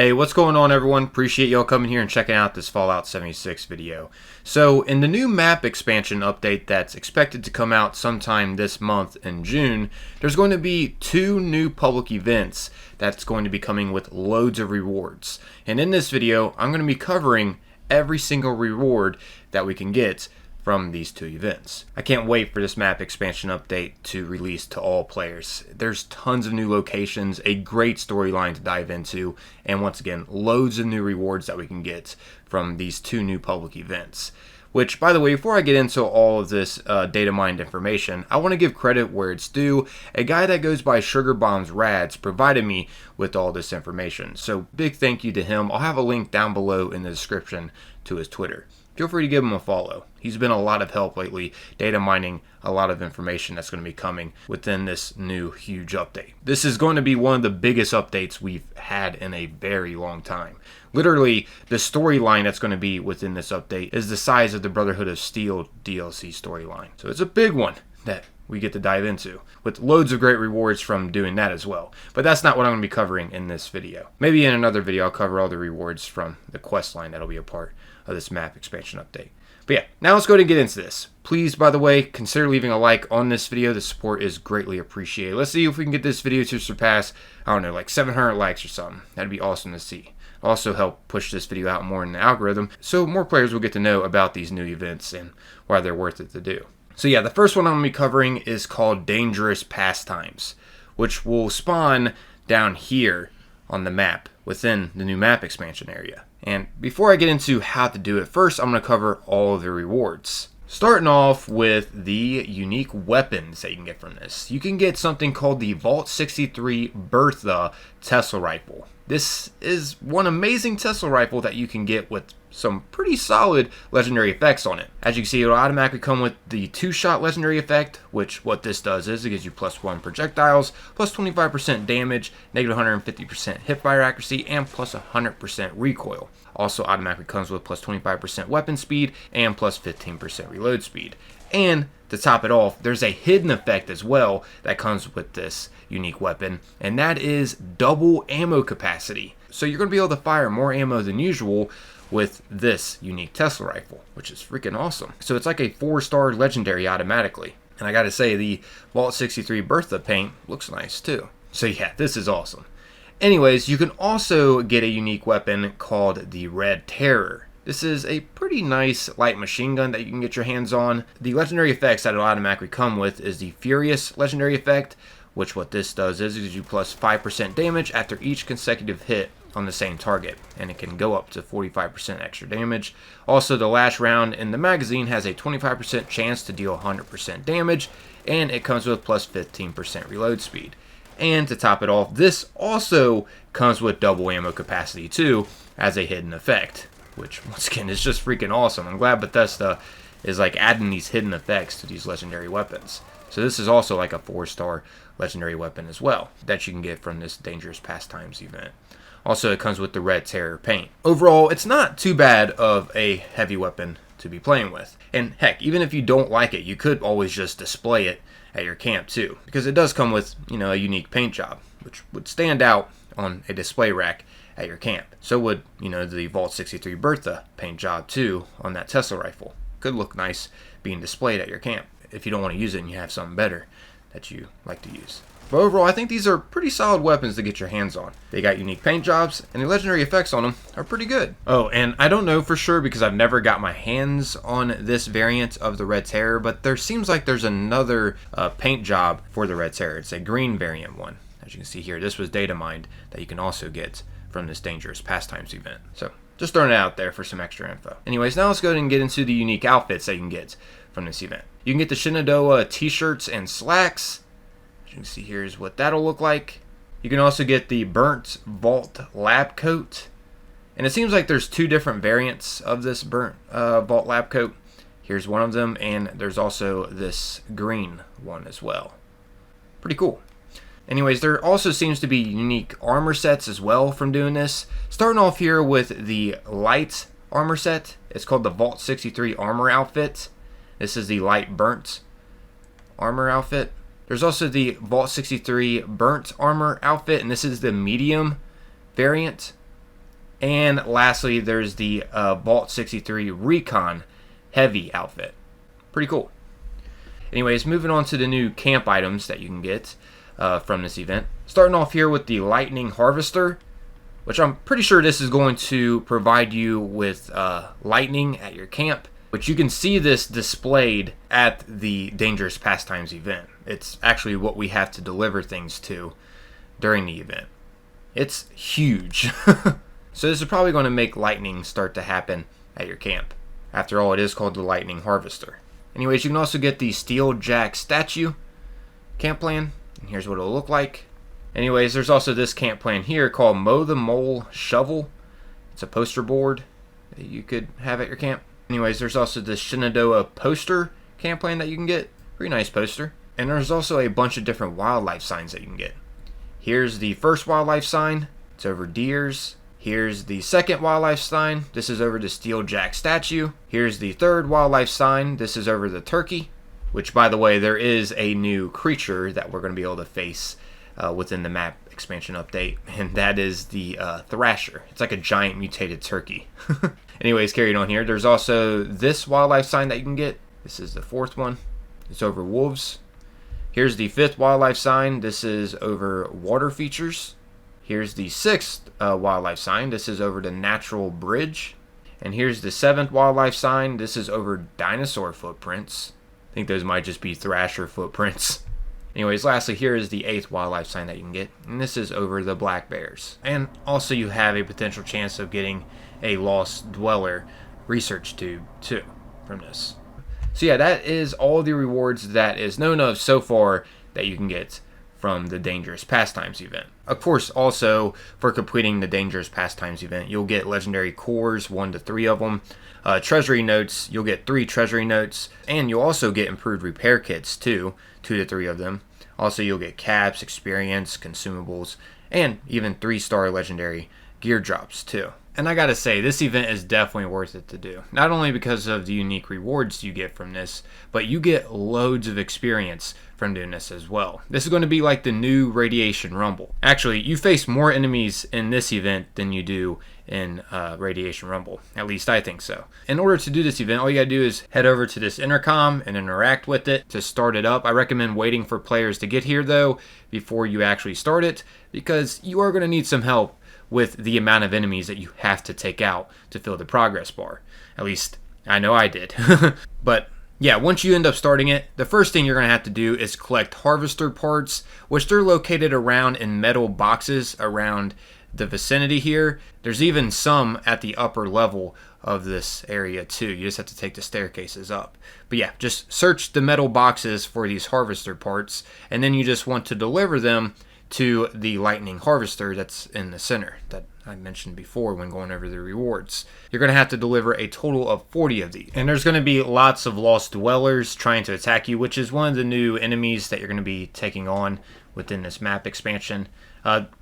Hey, what's going on everyone? Appreciate y'all coming here and checking out this Fallout 76 video. So in the new map expansion update that's expected to come out sometime this month in June, there's going to be 2 new public events that's going to be coming with loads of rewards. And in this video, I'm going to be covering every single reward that we can get from these 2 events. I can't wait for this map expansion update to release to all players. There's tons of new locations, a great storyline to dive into, and once again, loads of new rewards that we can get from these 2 new public events. Which, by the way, before I get into all of this data mined information, I want to give credit where it's due. A guy that goes by Sugar Bombs Rads provided me with all this information. So big thank you to him. I'll have a link down below in the description to his Twitter. Feel free to give him a follow. He's been a lot of help lately, data mining a lot of information that's going to be coming within this new huge update. This is going to be one of the biggest updates we've had in a very long time. Literally, the storyline that's going to be within this update is the size of the Brotherhood of Steel DLC storyline. So it's a big one that we get to dive into, with loads of great rewards from doing that as well. But that's not what I'm going to be covering in this video. Maybe in another video I'll cover all the rewards from the quest line that'll be a part of this map expansion update. But yeah, now let's go ahead and get into this. Please, by the way, consider leaving a like on this video. The support is greatly appreciated. Let's see if we can get this video to surpass, I don't know, like 700 likes or something. That'd be awesome to see. Also help push this video out more in the algorithm, so more players will get to know about these new events and why they're worth it to do. So yeah, the first one I'm going to be covering is called Dangerous Pastimes, which will spawn down here on the map within the new map expansion area. And before I get into how to do it, first I'm going to cover all of the rewards. Starting off with the unique weapons that you can get from this. You can get something called the Vault 63 Bertha Tesla Rifle. This is one amazing Tesla rifle that you can get with some pretty solid legendary effects on it. As you can see, it'll automatically come with the 2-shot legendary effect, which what this does is it gives you +1 projectiles, plus 25% damage, negative 150% hipfire accuracy, and plus 100% recoil. Also automatically comes with plus 25% weapon speed and plus 15% reload speed. And to top it off, there's a hidden effect as well that comes with this unique weapon, and that is double ammo capacity. So you're going to be able to fire more ammo than usual with this unique Tesla rifle, which is freaking awesome. So it's like a 4-star legendary automatically. And I gotta say, the Vault 63 Bertha paint looks nice too. So yeah, this is awesome. Anyways, you can also get a unique weapon called the Red Terror. This is a pretty nice light machine gun that you can get your hands on. The legendary effects that it'll automatically come with is the Furious legendary effect, which what this does is it gives you plus 5% damage after each consecutive hit on the same target, and it can go up to 45% extra damage. Also, the last round in the magazine has a 25% chance to deal 100% damage, and it comes with plus 15% reload speed. And to top it off, this also comes with double ammo capacity too, as a hidden effect, which once again is just freaking awesome. I'm glad Bethesda is like adding these hidden effects to these legendary weapons. So this is also like a 4-star legendary weapon as well that you can get from this Dangerous Pastimes event. Also, it comes with the Red Terror paint. Overall, it's not too bad of a heavy weapon to be playing with. And heck, even if you don't like it, you could always just display it at your camp too, because it does come with, you know, a unique paint job, which would stand out on a display rack at your camp. So would, you know, the Vault 63 Bertha paint job too on that Tesla rifle. Could look nice being displayed at your camp if you don't want to use it and you have something better that you like to use. But overall, I think these are pretty solid weapons to get your hands on. They got unique paint jobs, and the legendary effects on them are pretty good. Oh, and I don't know for sure because I've never got my hands on this variant of the Red Terror, but there seems like there's another paint job for the Red Terror. It's a green variant one. As you can see here, this was data mined that you can also get from this Dangerous Pastimes event. So just throwing it out there for some extra info. Anyways, now let's go ahead and get into the unique outfits that you can get from this event. You can get the Shenandoah t-shirts and slacks. As you can see here is what that'll look like. You can also get the Burnt Vault Lab Coat. And it seems like there's 2 different variants of this Burnt Vault Lab Coat. Here's one of them, and there's also this green one as well. Pretty cool. Anyways, there also seems to be unique armor sets as well from doing this. Starting off here with the light armor set. It's called the Vault 63 Armor Outfit. This is the light burnt armor outfit. There's also the Vault 63 Burnt Armor outfit, and this is the medium variant And lastly, there's the Vault 63 Recon Heavy outfit. Pretty cool. Anyways, moving on to the new camp items that you can get from this event. Starting off here with the Lightning Harvester, which I'm pretty sure this is going to provide you with lightning at your camp. But you can see this displayed at the Dangerous Pastimes event. It's actually what we have to deliver things to during the event. It's huge. So this is probably going to make lightning start to happen at your camp. After all, it is called the Lightning Harvester. Anyways, you can also get the Steel Jack statue camp plan. And here's what it'll look like. Anyways, there's also this camp plan here called Mow the Mole Shovel. It's a poster board that you could have at your camp. Anyways, there's also the Shenandoah poster camp plan that you can get. Pretty nice poster. And there's also a bunch of different wildlife signs that you can get. Here's the first wildlife sign. It's over deers. Here's the second wildlife sign. This is over the Steel Jack statue. Here's the third wildlife sign. This is over the turkey. Which, by the way, there is a new creature that we're going to be able to face within the map expansion update. And that is the Thrasher. It's like a giant mutated turkey. Anyways, carrying on here, there's also this wildlife sign that you can get. This is the fourth one. It's over wolves. Here's the fifth wildlife sign. This is over water features. Here's the sixth wildlife sign. This is over the natural bridge. And here's the seventh wildlife sign. This is over dinosaur footprints. I think those might just be Thrasher footprints. Anyways, lastly, here is the eighth wildlife sign that you can get. And this is over the black bears. And also you have a potential chance of getting a Lost Dweller research tube too from this. So yeah, that is all the rewards that is known of so far that you can get from the Dangerous Pastimes event. Of course, also for completing the Dangerous Pastimes event, you'll get legendary cores, 1 to 3 of them. Treasury notes, you'll get 3 treasury notes, and you'll also get improved repair kits too, 2 to 3 of them. Also, you'll get caps, experience, consumables, and even 3-star legendary gear drops too. And I gotta say, this event is definitely worth it to do. Not only because of the unique rewards you get from this, but you get loads of experience from doing this as well. This is going to be like the new Radiation Rumble. Actually, you face more enemies in this event than you do in Radiation Rumble. At least I think so. In order to do this event, all you gotta do is head over to this intercom and interact with it to start it up. I recommend waiting for players to get here though before you actually start it, because you are going to need some help with the amount of enemies that you have to take out to fill the progress bar. At least I know I did. But yeah, once you end up starting it, the first thing you're going to have to do is collect harvester parts, which they're located around in metal boxes around the vicinity here. There's even some at the upper level of this area too. You just have to take the staircases up. But yeah, just search the metal boxes for these harvester parts, and then you just want to deliver them to the lightning harvester that's in the center that I mentioned before when going over the rewards. You're going to have to deliver a total of 40 of these. And there's going to be lots of Lost Dwellers trying to attack you, which is one of the new enemies that you're going to be taking on within this map expansion.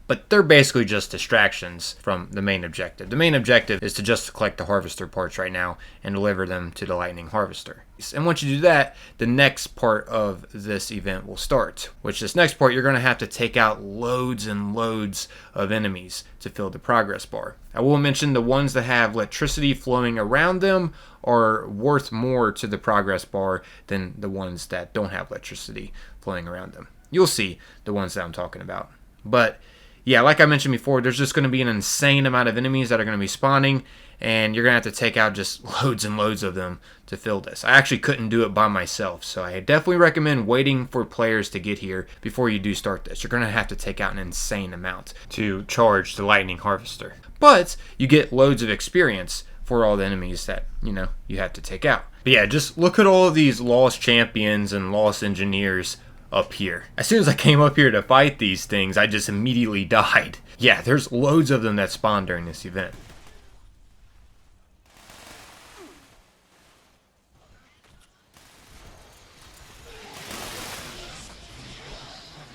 But they're basically just distractions from the main objective. The main objective is to just collect the harvester parts right now and deliver them to the lightning harvester. And once you do that, the next part of this event will start, which this next part, you're going to have to take out loads and loads of enemies to fill the progress bar. I will mention the ones that have electricity flowing around them are worth more to the progress bar than the ones that don't have electricity flowing around them. You'll see the ones that I'm talking about. But yeah, like I mentioned before, there's just going to be an insane amount of enemies that are going to be spawning, and you're going to have to take out just loads and loads of them to fill this. I actually couldn't do it by myself, so I definitely recommend waiting for players to get here before you do start this. You're going to have to take out an insane amount to charge the lightning harvester. But you get loads of experience for all the enemies that, you have to take out. But yeah, just look at all of these lost champions and lost engineers up here. As soon as I came up here to fight these things, I just immediately died. Yeah, there's loads of them that spawn during this event.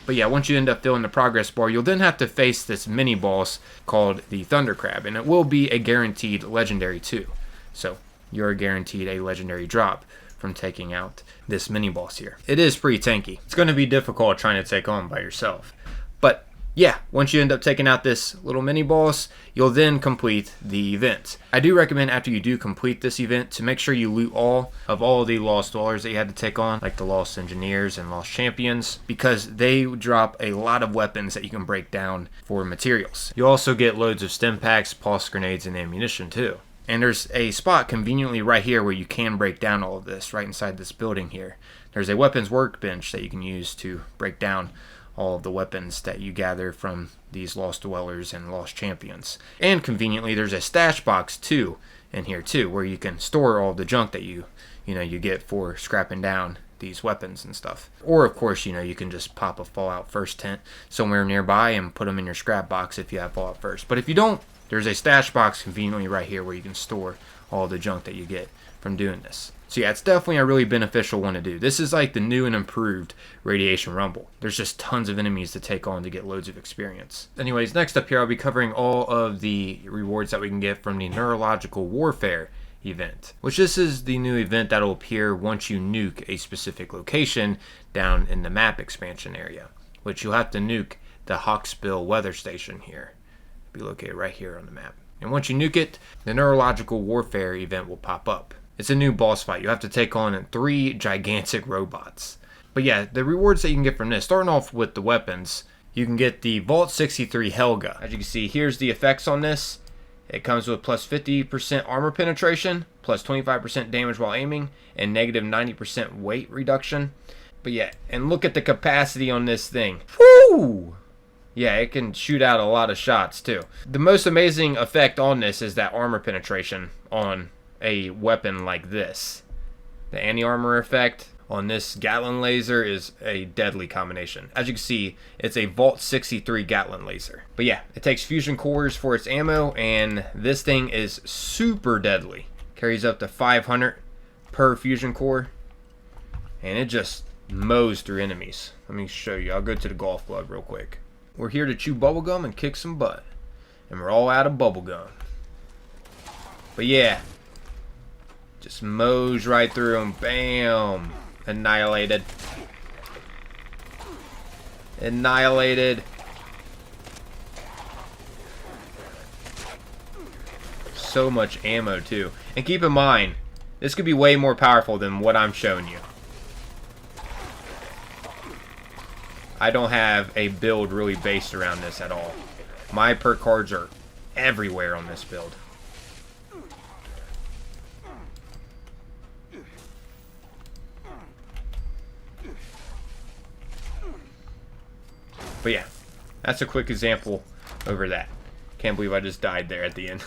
But yeah, once you end up filling the progress bar, you'll then have to face this mini boss called the Thunder Crab, and it will be a guaranteed legendary too. So you're guaranteed a legendary drop from taking out this mini boss here. It is pretty tanky. It's going to be difficult trying to take on by yourself, but yeah, once you end up taking out this little mini boss, you'll then complete the event. I do recommend after you do complete this event to make sure you loot all of the Lost Dwellers that you had to take on, like the Lost Engineers and Lost Champions, because they drop a lot of weapons that you can break down for materials. You also get loads of stim packs, pulse grenades, and ammunition too. And there's a spot conveniently right here where you can break down all of this, right inside this building here. There's a weapons workbench that you can use to break down all of the weapons that you gather from these Lost Dwellers and Lost Champions. And conveniently, there's a stash box too in here too, where you can store all the junk that you get for scrapping down these weapons and stuff. Or of course, you can just pop a Fallout First tent somewhere nearby and put them in your scrap box if you have Fallout First. But if you don't, there's a stash box conveniently right here where you can store all the junk that you get from doing this. So yeah, it's definitely a really beneficial one to do. This is like the new and improved Radiation Rumble. There's just tons of enemies to take on to get loads of experience. Anyways, next up here, I'll be covering all of the rewards that we can get from the Neurological Warfare event, which this is the new event that'll appear once you nuke a specific location down in the map expansion area, which you'll have to nuke the Hawksbill weather station here. It'll be located right here on the map. And once you nuke it, the Neurological Warfare event will pop up. It's a new boss fight. You have to take on 3 gigantic robots. But yeah, the rewards that you can get from this, starting off with the weapons, you can get the Vault 63 Helga. As you can see, here's the effects on this. It comes with plus 50% armor penetration, plus 25% damage while aiming, and negative 90% weight reduction. But yeah, and look at the capacity on this thing. Woo! Yeah, it can shoot out a lot of shots too. The most amazing effect on this is that armor penetration on a weapon like this. The anti-armor effect on this Gatling laser is a deadly combination. As you can see, it's a Vault 63 Gatling laser. But yeah, it takes fusion cores for its ammo, and this thing is super deadly. Carries up to 500 per fusion core, and it just mows through enemies. Let me show you. I'll go to the golf club real quick. We're here to chew bubblegum and kick some butt, and we're all out of bubblegum. But yeah, just mows right through them. Bam! Annihilated. Annihilated. So much ammo too. And keep in mind, this could be way more powerful than what I'm showing you. I don't have a build really based around this at all. My perk cards are everywhere on this build. But yeah, that's a quick example over that. Can't believe I just died there at the end.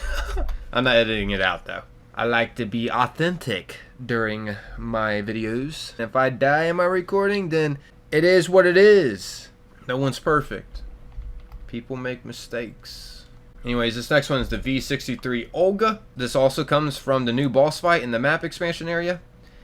I'm not editing it out though. I like to be authentic during my videos. If I die in my recording, then it is what it is. No one's perfect. People make mistakes. Anyways, this next one is the V63 Olga. This also comes from the new boss fight in the map expansion area.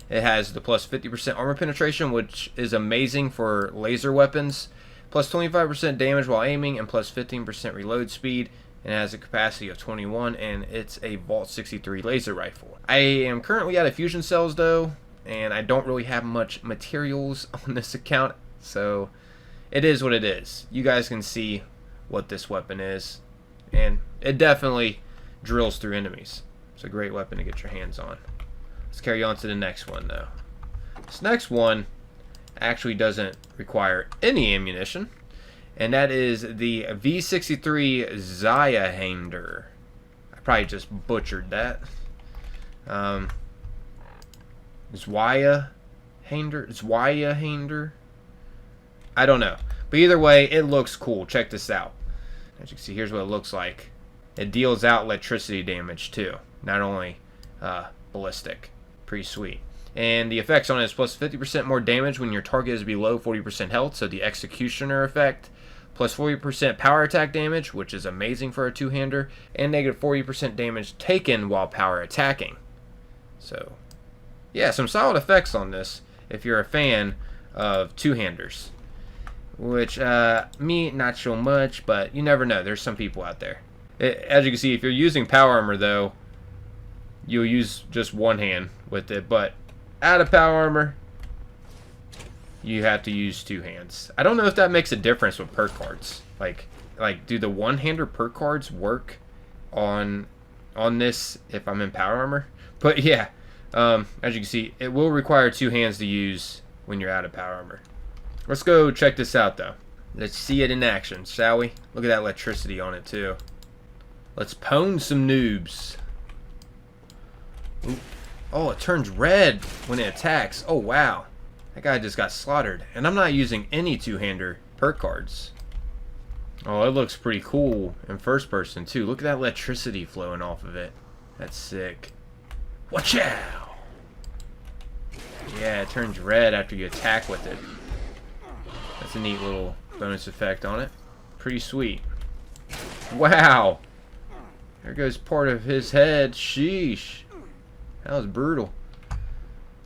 It has the plus 50% armor penetration, which is amazing for laser weapons. Plus 25% damage while aiming, and plus 15% reload speed, and it has a capacity of 21, and it's a Vault 63 laser rifle. I am currently out of fusion cells though, and I don't really have much materials on this account, so it is what it is. You guys can see what this weapon is, and it definitely drills through enemies. It's a great weapon to get your hands on. Let's carry on to the next one though. This next one actually doesn't require any ammunition, and that is the V63 Zweihander. I probably just butchered that. Zweihander? I don't know, but either way, it looks cool. Check this out. As you can see, here's what it looks like. It deals out electricity damage too, not only ballistic. Pretty sweet. And the effects on it is plus 50% more damage when your target is below 40% health, so the Executioner effect. Plus 40% power attack damage, which is amazing for a two-hander. And negative 40% damage taken while power attacking. So, yeah, some solid effects on this if you're a fan of two-handers. Which, me, not so much, but you never know. There's some people out there. As you can see, if you're using power armor, though, you'll use just one hand with it, but out of power armor, you have to use two hands. I don't know if that makes a difference with perk cards. Like, do the one-hander perk cards work on this if I'm in power armor? But yeah, as you can see, it will require 2 hands to use when you're out of power armor. Let's go check this out though. Let's see it in action, shall we? Look at that electricity on it too. Let's pwn some noobs. Ooh. Oh, it turns red when it attacks. Oh wow, that guy just got slaughtered. And I'm not using any 2-hander perk cards. Oh, it looks pretty cool in first person too. Look at that electricity flowing off of it. That's sick. Watch out! Yeah, it turns red after you attack with it. That's a neat little bonus effect on it. Pretty sweet. Wow! There goes part of his head. Sheesh. That was brutal.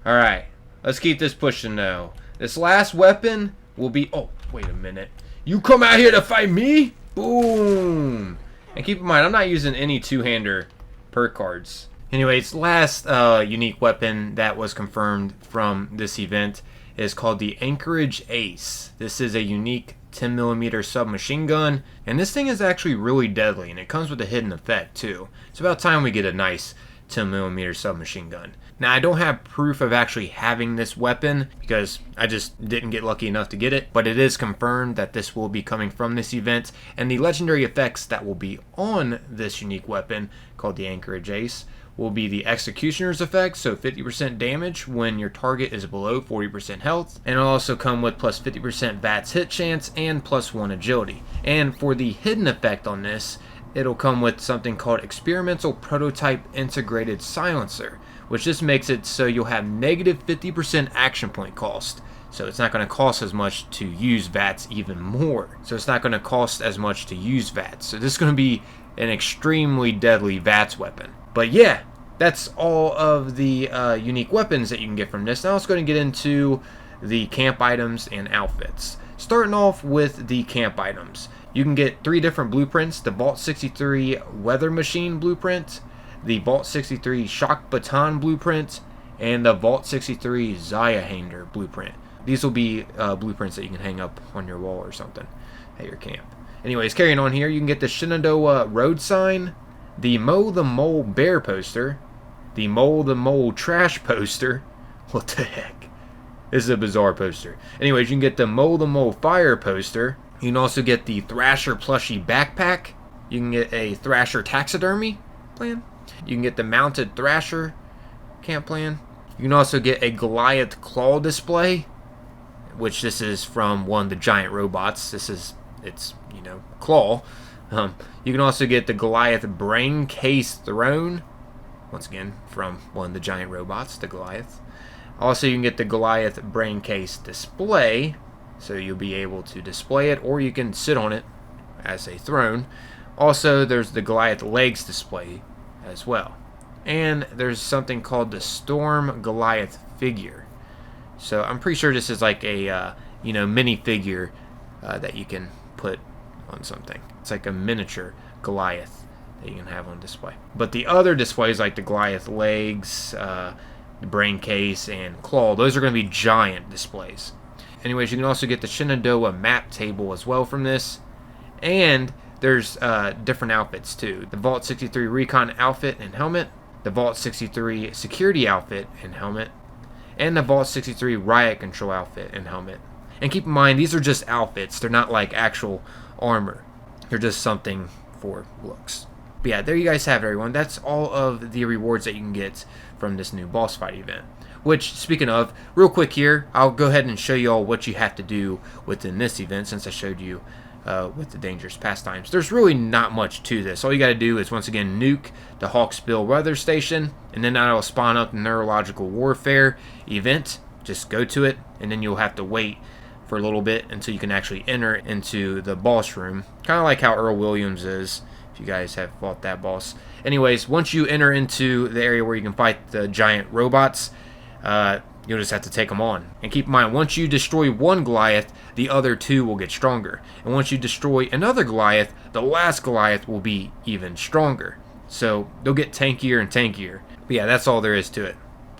Alright, let's keep this pushing though. This last weapon will be... Oh, wait a minute. You come out here to fight me? Boom! And keep in mind, I'm not using any 2-hander perk cards. Anyways, last unique weapon that was confirmed from this event is called the Anchorage Ace. This is a unique 10mm submachine gun, and this thing is actually really deadly, and it comes with a hidden effect too. It's about time we get a nice 10mm submachine gun. Now, I don't have proof of actually having this weapon because I just didn't get lucky enough to get it, but it is confirmed that this will be coming from this event, and the legendary effects that will be on this unique weapon called the Anchorage Ace will be the Executioner's effect, so 50% damage when your target is below 40% health, and it'll also come with plus 50% VATS hit chance and plus 1 agility. And for the hidden effect on this, it'll come with something called Experimental Prototype Integrated Silencer, which just makes it so you'll have negative 50% action point cost. So it's not going to cost as much to use VATS even more. So it's not going to cost as much to use VATS. So this is going to be an extremely deadly VATS weapon. But yeah, that's all of the unique weapons that you can get from this. Now let's go and get into the camp items and outfits. Starting off with the camp items. You can get 3 different blueprints. The Vault 63 Weather Machine blueprint, the Vault 63 Shock Baton blueprint, and the Vault 63 Zyahander blueprint. These will be blueprints that you can hang up on your wall or something at your camp. Anyways, carrying on here, you can get the Shenandoah Road Sign, the Mow the Mole Bear poster, the Mow the Mole Trash poster. What the heck? This is a bizarre poster. Anyways, you can get the Mow the Mole Fire poster. You can also get the Thrasher plushie backpack. You can get a Thrasher taxidermy plan. You can get the Mounted Thrasher camp plan. You can also get a Goliath claw display, which this is from one of the giant robots. It's claw. You can also get the Goliath brain case throne, once again from one of the giant robots, the Goliath. Also, you can get the Goliath brain case display, so you'll be able to display it, or you can sit on it as a throne. Also, there's the Goliath legs display as well. And there's something called the Storm Goliath figure. So I'm pretty sure this is like a mini figure that you can put on something. It's like a miniature Goliath that you can have on display. But the other displays, like the Goliath legs, the brain case, and claw, those are going to be giant displays. Anyways, you can also get the Shenandoah map table as well from this. And there's different outfits too. The Vault 63 Recon outfit and helmet, the Vault 63 Security outfit and helmet, and the Vault 63 Riot Control outfit and helmet. And keep in mind, these are just outfits. They're not like actual armor. They're just something for looks. But yeah, there you guys have it, everyone. That's all of the rewards that you can get from this new boss fight event. Which, speaking of, real quick here, I'll go ahead and show you all what you have to do within this event, since I showed you with the Dangerous Pastimes. There's really not much to this. All you got to do is, once again, nuke the Hawksbill weather station, and then that'll spawn up the Neurological Warfare event. Just go to it, and then you'll have to wait for a little bit until you can actually enter into the boss room. Kind of like how Earl Williams is, if you guys have fought that boss. Anyways, once you enter into the area where you can fight the giant robots, you'll just have to take them on. And keep in mind, once you destroy one Goliath, the other 2 will get stronger. And once you destroy another Goliath, the last Goliath will be even stronger. So they'll get tankier and tankier. But yeah, that's all there is to it.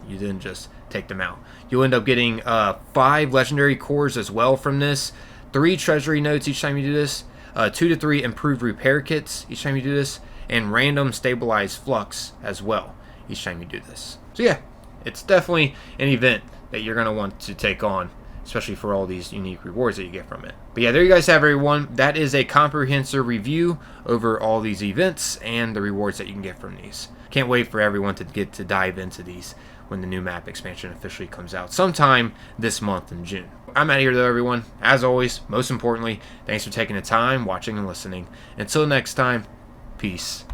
You didn't just take them out. You'll end up getting 5 legendary cores as well from this, 3 treasury notes each time you do this, 2 to 3 improved repair kits each time you do this, and random stabilized flux as well each time you do this. So yeah, it's definitely an event that you're going to want to take on, especially for all these unique rewards that you get from it. But yeah, there you guys have it, everyone. That is a comprehensive review over all these events and the rewards that you can get from these. Can't wait for everyone to get to dive into these when the new map expansion officially comes out sometime this month in June. I'm out of here though, everyone. As always, most importantly, thanks for taking the time, watching and listening. Until next time, peace.